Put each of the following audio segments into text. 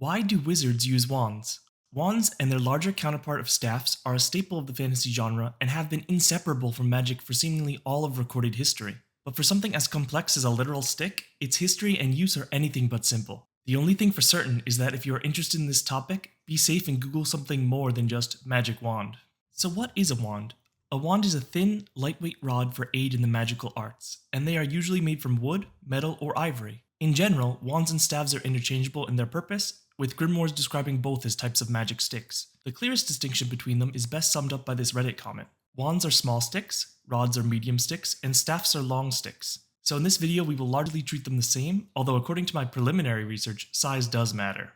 Why do wizards use wands? Wands and their larger counterpart of staffs are a staple of the fantasy genre and have been inseparable from magic for seemingly all of recorded history. But for something as complex as a literal stick, its history and use are anything but simple. The only thing for certain is that if you are interested in this topic, be safe and Google something more than just magic wand. So what is a wand? A wand is a thin, lightweight rod for aid in the magical arts, and they are usually made from wood, metal, or ivory. In general, wands and staves are interchangeable in their purpose, with grimoires describing both as types of magic sticks. The clearest distinction between them is best summed up by this Reddit comment. Wands are small sticks, rods are medium sticks, and staffs are long sticks. So in this video we will largely treat them the same, although according to my preliminary research, size does matter.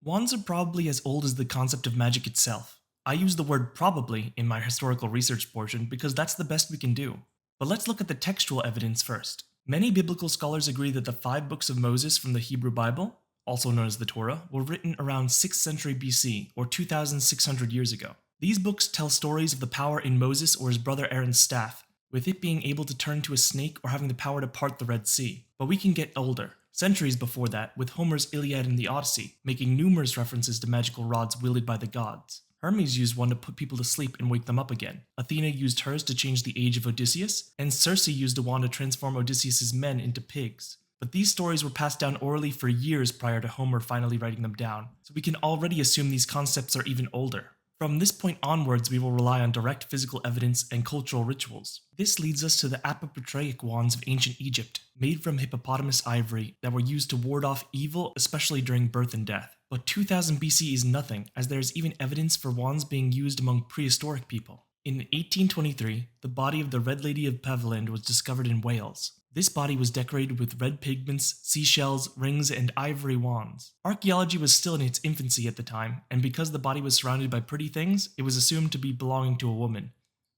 Wands are probably as old as the concept of magic itself. I use the word probably in my historical research portion because that's the best we can do. But let's look at the textual evidence first. Many biblical scholars agree that the 5 books of Moses from the Hebrew Bible, also known as the Torah, were written around 6th century BC, or 2,600 years ago. These books tell stories of the power in Moses or his brother Aaron's staff, with it being able to turn to a snake or having the power to part the Red Sea. But we can get older, centuries before that, with Homer's Iliad and the Odyssey, making numerous references to magical rods wielded by the gods. Hermes used one to put people to sleep and wake them up again. Athena used hers to change the age of Odysseus, and Circe used a wand to transform Odysseus' men into pigs. But these stories were passed down orally for years prior to Homer finally writing them down, so we can already assume these concepts are even older. From this point onwards, we will rely on direct physical evidence and cultural rituals. This leads us to the apopatreic wands of ancient Egypt, made from hippopotamus ivory that were used to ward off evil, especially during birth and death. But 2000 BC is nothing, as there is even evidence for wands being used among prehistoric people. In 1823, the body of the Red Lady of Paviland was discovered in Wales. This body was decorated with red pigments, seashells, rings, and ivory wands. Archaeology was still in its infancy at the time, and because the body was surrounded by pretty things, it was assumed to be belonging to a woman.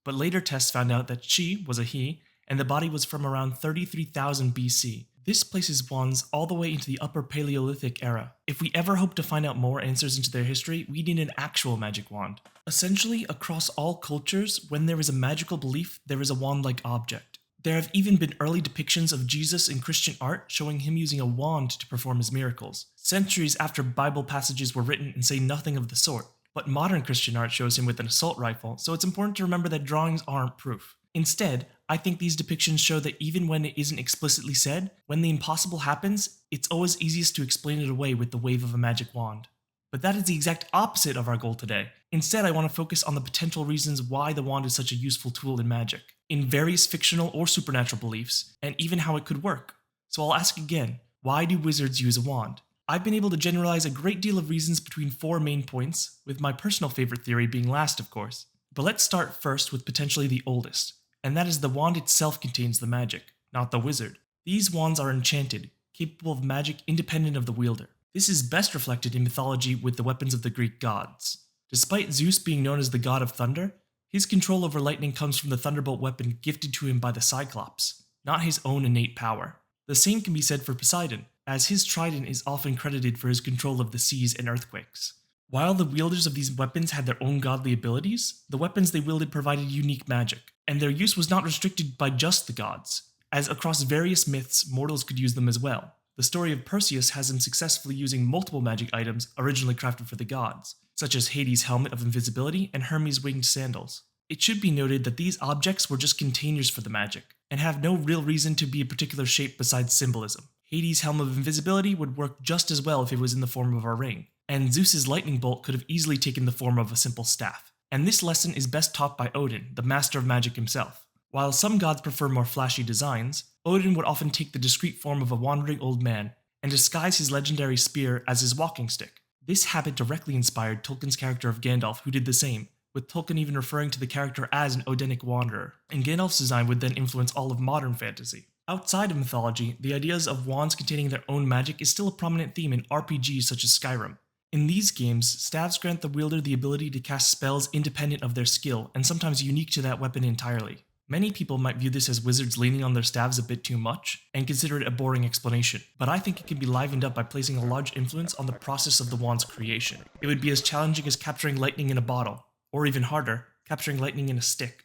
But later tests found out that she was a he, and the body was from around 33,000 BC. This places wands all the way into the Upper Paleolithic era. If we ever hope to find out more answers into their history, we need an actual magic wand. Essentially, across all cultures, when there is a magical belief, there is a wand-like object. There have even been early depictions of Jesus in Christian art showing him using a wand to perform his miracles, centuries after Bible passages were written and say nothing of the sort. But modern Christian art shows him with an assault rifle, so it's important to remember that drawings aren't proof. Instead, I think these depictions show that even when it isn't explicitly said, when the impossible happens, it's always easiest to explain it away with the wave of a magic wand. But that is the exact opposite of our goal today. Instead, I want to focus on the potential reasons why the wand is such a useful tool in magic, in various fictional or supernatural beliefs, and even how it could work. So I'll ask again, why do wizards use a wand? I've been able to generalize a great deal of reasons between 4 main points, with my personal favorite theory being last, of course. But let's start first with potentially the oldest, and that is the wand itself contains the magic, not the wizard. These wands are enchanted, capable of magic independent of the wielder. This is best reflected in mythology with the weapons of the Greek gods. Despite Zeus being known as the god of thunder, his control over lightning comes from the thunderbolt weapon gifted to him by the Cyclops, not his own innate power. The same can be said for Poseidon, as his trident is often credited for his control of the seas and earthquakes. While the wielders of these weapons had their own godly abilities, the weapons they wielded provided unique magic, and their use was not restricted by just the gods, as across various myths, mortals could use them as well. The story of Perseus has him successfully using multiple magic items originally crafted for the gods, such as Hades' helmet of invisibility and Hermes' winged sandals. It should be noted that these objects were just containers for the magic, and have no real reason to be a particular shape besides symbolism. Hades' helm of invisibility would work just as well if it was in the form of a ring, and Zeus's lightning bolt could have easily taken the form of a simple staff. And this lesson is best taught by Odin, the master of magic himself. While some gods prefer more flashy designs, Odin would often take the discreet form of a wandering old man and disguise his legendary spear as his walking stick. This habit directly inspired Tolkien's character of Gandalf, who did the same, with Tolkien even referring to the character as an Odinic wanderer, and Gandalf's design would then influence all of modern fantasy. Outside of mythology, the ideas of wands containing their own magic is still a prominent theme in RPGs such as Skyrim. In these games, staves grant the wielder the ability to cast spells independent of their skill, and sometimes unique to that weapon entirely. Many people might view this as wizards leaning on their staves a bit too much, and consider it a boring explanation, but I think it can be livened up by placing a large influence on the process of the wand's creation. It would be as challenging as capturing lightning in a bottle, or even harder, capturing lightning in a stick.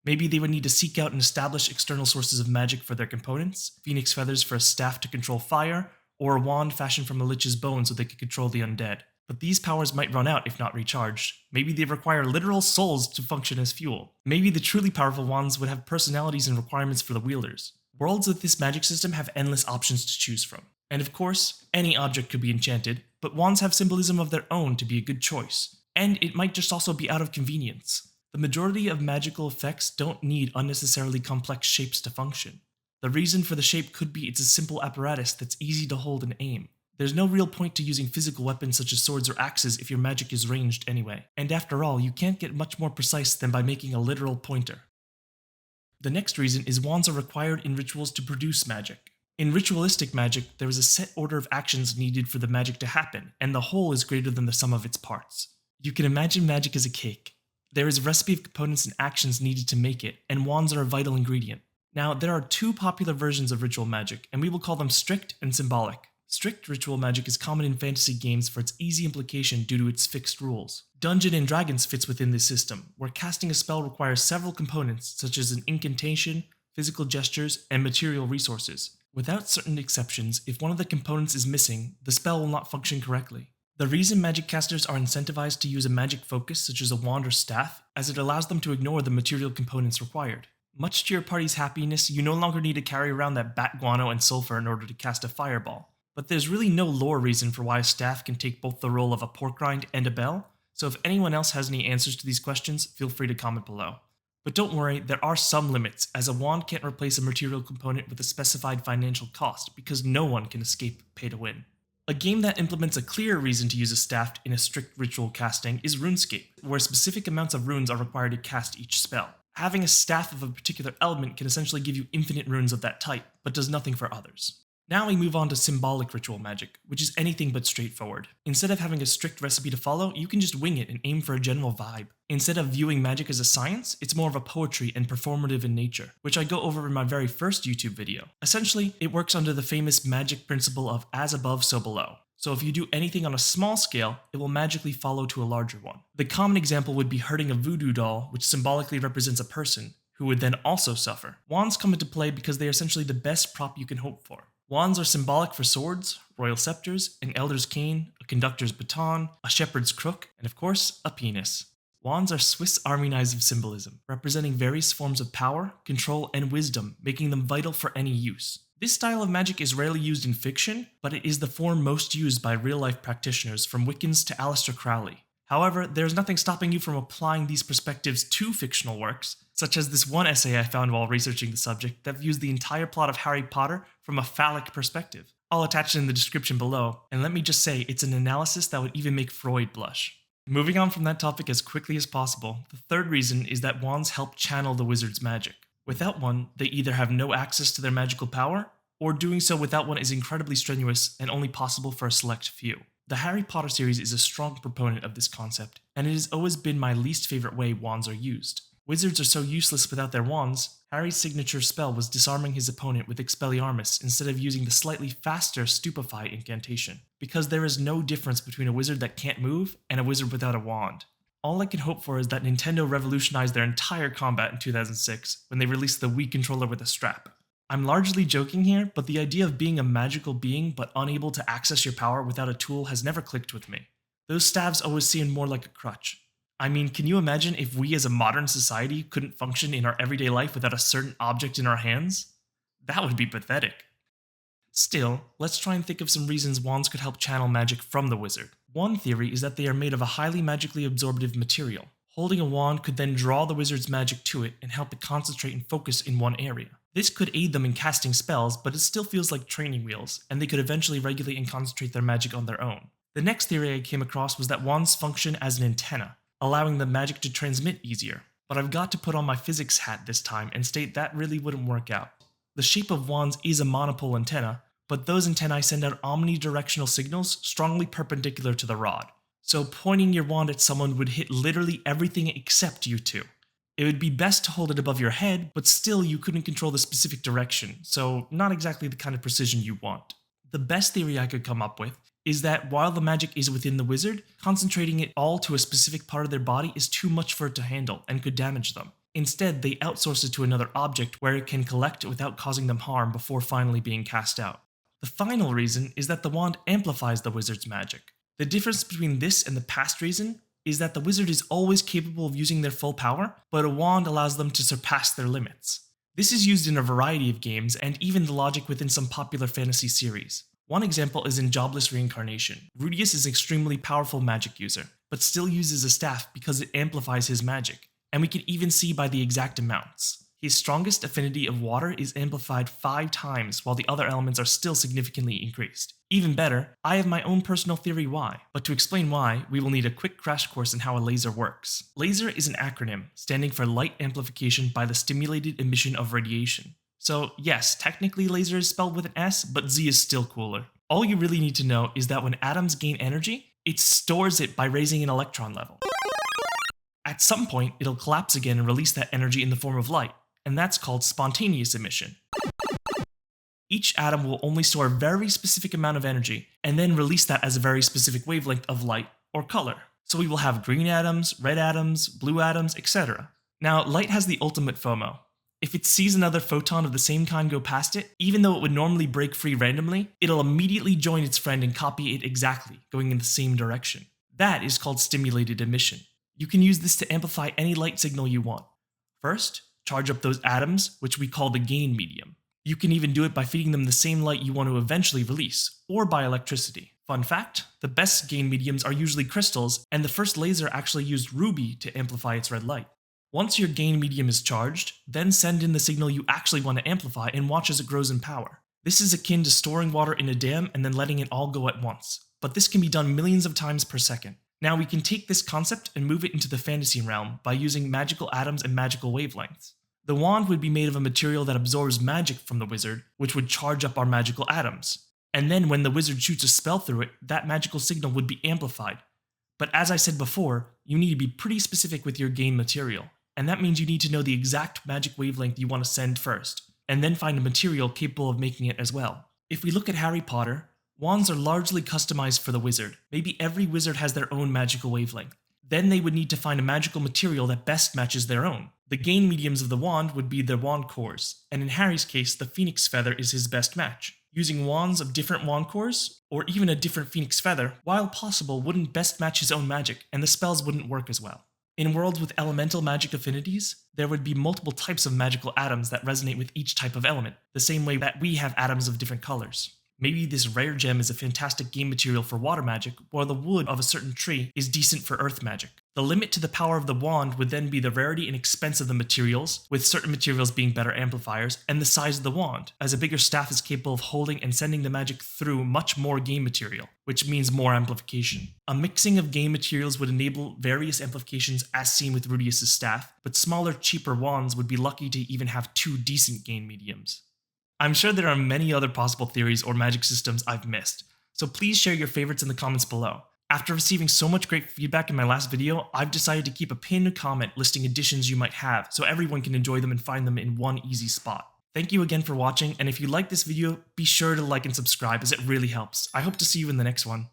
Maybe they would need to seek out and establish external sources of magic for their components, phoenix feathers for a staff to control fire, or a wand fashioned from a lich's bone so they could control the undead. But these powers might run out if not recharged. Maybe they require literal souls to function as fuel. Maybe the truly powerful wands would have personalities and requirements for the wielders. Worlds with this magic system have endless options to choose from. And of course, any object could be enchanted, but wands have symbolism of their own to be a good choice. And it might just also be out of convenience. The majority of magical effects don't need unnecessarily complex shapes to function. The reason for the shape could be it's a simple apparatus that's easy to hold and aim. There's no real point to using physical weapons such as swords or axes if your magic is ranged anyway. And after all, you can't get much more precise than by making a literal pointer. The next reason is wands are required in rituals to produce magic. In ritualistic magic, there is a set order of actions needed for the magic to happen, and the whole is greater than the sum of its parts. You can imagine magic as a cake. There is a recipe of components and actions needed to make it, and wands are a vital ingredient. Now, there are two popular versions of ritual magic, and we will call them strict and symbolic. Strict ritual magic is common in fantasy games for its easy implication due to its fixed rules. Dungeons and Dragons fits within this system, where casting a spell requires several components such as an incantation, physical gestures, and material resources. Without certain exceptions, if one of the components is missing, the spell will not function correctly. The reason magic casters are incentivized to use a magic focus such as a wand or staff, as it allows them to ignore the material components required. Much to your party's happiness, you no longer need to carry around that bat guano and sulfur in order to cast a fireball. But there's really no lore reason for why a staff can take both the role of a pork rind and a bell, so if anyone else has any answers to these questions, feel free to comment below. But don't worry, there are some limits, as a wand can't replace a material component with a specified financial cost, because no one can escape pay to win. A game that implements a clear reason to use a staff in a strict ritual casting is RuneScape, where specific amounts of runes are required to cast each spell. Having a staff of a particular element can essentially give you infinite runes of that type, but does nothing for others. Now we move on to symbolic ritual magic, which is anything but straightforward. Instead of having a strict recipe to follow, you can just wing it and aim for a general vibe. Instead of viewing magic as a science, it's more of a poetry and performative in nature, which I go over in my very first YouTube video. Essentially, it works under the famous magic principle of as above, so below. So if you do anything on a small scale, it will magically follow to a larger one. The common example would be hurting a voodoo doll, which symbolically represents a person, who would then also suffer. Wands come into play because they are essentially the best prop you can hope for. Wands are symbolic for swords, royal scepters, an elder's cane, a conductor's baton, a shepherd's crook, and of course, a penis. Wands are Swiss Army knives of symbolism, representing various forms of power, control, and wisdom, making them vital for any use. This style of magic is rarely used in fiction, but it is the form most used by real-life practitioners, from Wiccans to Aleister Crowley. However, there is nothing stopping you from applying these perspectives to fictional works, such as this one essay I found while researching the subject that views the entire plot of Harry Potter from a phallic perspective. I'll attach it in the description below, and let me just say, it's an analysis that would even make Freud blush. Moving on from that topic as quickly as possible, the third reason is that wands help channel the wizard's magic. Without one, they either have no access to their magical power, or doing so without one is incredibly strenuous and only possible for a select few. The Harry Potter series is a strong proponent of this concept, and it has always been my least favorite way wands are used. Wizards are so useless without their wands. Harry's signature spell was disarming his opponent with Expelliarmus instead of using the slightly faster Stupefy incantation, because there is no difference between a wizard that can't move and a wizard without a wand. All I can hope for is that Nintendo revolutionized their entire combat in 2006 when they released the Wii controller with a strap. I'm largely joking here, but the idea of being a magical being but unable to access your power without a tool has never clicked with me. Those staves always seemed more like a crutch. I mean, can you imagine if we as a modern society couldn't function in our everyday life without a certain object in our hands? That would be pathetic. Still, let's try and think of some reasons wands could help channel magic from the wizard. One theory is that they are made of a highly magically absorptive material. Holding a wand could then draw the wizard's magic to it and help it concentrate and focus in one area. This could aid them in casting spells, but it still feels like training wheels, and they could eventually regulate and concentrate their magic on their own. The next theory I came across was that wands function as an antenna, allowing the magic to transmit easier. But I've got to put on my physics hat this time and state that really wouldn't work out. The shape of wands is a monopole antenna, but those antennae send out omnidirectional signals strongly perpendicular to the rod. So pointing your wand at someone would hit literally everything except you two. It would be best to hold it above your head, but still you couldn't control the specific direction, so not exactly the kind of precision you want. The best theory I could come up with is that while the magic is within the wizard, concentrating it all to a specific part of their body is too much for it to handle and could damage them. Instead, they outsource it to another object where it can collect without causing them harm before finally being cast out. The final reason is that the wand amplifies the wizard's magic. The difference between this and the past reason is that the wizard is always capable of using their full power, but a wand allows them to surpass their limits. This is used in a variety of games and even the logic within some popular fantasy series. One example is in Jobless Reincarnation. Rudius is an extremely powerful magic user, but still uses a staff because it amplifies his magic, and we can even see by the exact amounts. His strongest affinity of water is amplified 5 times, while the other elements are still significantly increased. Even better, I have my own personal theory why, but to explain why, we will need a quick crash course in how a laser works. Laser is an acronym standing for light amplification by the stimulated emission of radiation. So yes, technically laser is spelled with an S, but Z is still cooler. All you really need to know is that when atoms gain energy, it stores it by raising an electron level. At some point, it'll collapse again and release that energy in the form of light, and that's called spontaneous emission. Each atom will only store a very specific amount of energy, and then release that as a very specific wavelength of light or color. So we will have green atoms, red atoms, blue atoms, etc. Now, light has the ultimate FOMO. If it sees another photon of the same kind go past it, even though it would normally break free randomly, it'll immediately join its friend and copy it exactly, going in the same direction. That is called stimulated emission. You can use this to amplify any light signal you want. First, charge up those atoms, which we call the gain medium. You can even do it by feeding them the same light you want to eventually release, or by electricity. Fun fact, the best gain mediums are usually crystals, and the first laser actually used ruby to amplify its red light. Once your gain medium is charged, then send in the signal you actually want to amplify and watch as it grows in power. This is akin to storing water in a dam and then letting it all go at once, but this can be done millions of times per second. Now we can take this concept and move it into the fantasy realm by using magical atoms and magical wavelengths. The wand would be made of a material that absorbs magic from the wizard, which would charge up our magical atoms. And then when the wizard shoots a spell through it, that magical signal would be amplified. But as I said before, you need to be pretty specific with your gain material. And that means you need to know the exact magic wavelength you want to send first, and then find a material capable of making it as well. If we look at Harry Potter, wands are largely customized for the wizard. Maybe every wizard has their own magical wavelength. Then they would need to find a magical material that best matches their own. The gain mediums of the wand would be their wand cores, and in Harry's case, the phoenix feather is his best match. Using wands of different wand cores, or even a different phoenix feather, while possible, wouldn't best match his own magic, and the spells wouldn't work as well. In worlds with elemental magic affinities, there would be multiple types of magical atoms that resonate with each type of element, the same way that we have atoms of different colors. Maybe this rare gem is a fantastic game material for water magic, while the wood of a certain tree is decent for earth magic. The limit to the power of the wand would then be the rarity and expense of the materials, with certain materials being better amplifiers, and the size of the wand, as a bigger staff is capable of holding and sending the magic through much more game material, which means more amplification. A mixing of game materials would enable various amplifications as seen with Rudius' staff, but smaller, cheaper wands would be lucky to even have 2 decent gain mediums. I'm sure there are many other possible theories or magic systems I've missed, so please share your favorites in the comments below. After receiving so much great feedback in my last video, I've decided to keep a pinned comment listing additions you might have so everyone can enjoy them and find them in one easy spot. Thank you again for watching, and if you like this video, be sure to like and subscribe as it really helps. I hope to see you in the next one.